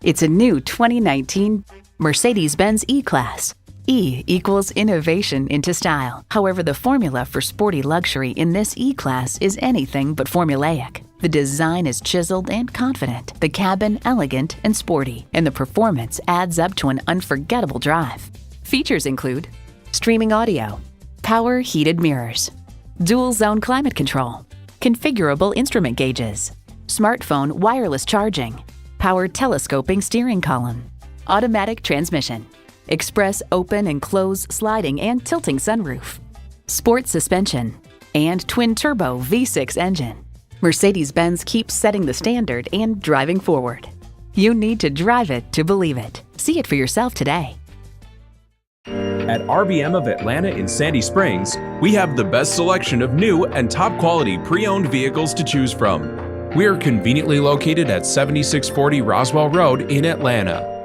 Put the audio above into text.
It's a new 2019 Mercedes-Benz E-Class. E equals innovation into style. However, the formula for sporty luxury in this E-Class is anything but formulaic. The design is chiseled and confident, the cabin elegant and sporty, and the performance adds up to an unforgettable drive. Features include streaming audio, power heated mirrors, dual zone climate control, configurable instrument gauges, smartphone wireless charging, power telescoping steering column, automatic transmission, express open and close sliding and tilting sunroof, sport suspension, and twin-turbo V6 engine. Mercedes-Benz keeps setting the standard and driving forward. You need to drive it to believe it. See it for yourself today. At RBM of Atlanta in Sandy Springs, we have the best selection of new and top-quality pre-owned vehicles to choose from. We are conveniently located at 7640 Roswell Road in Atlanta.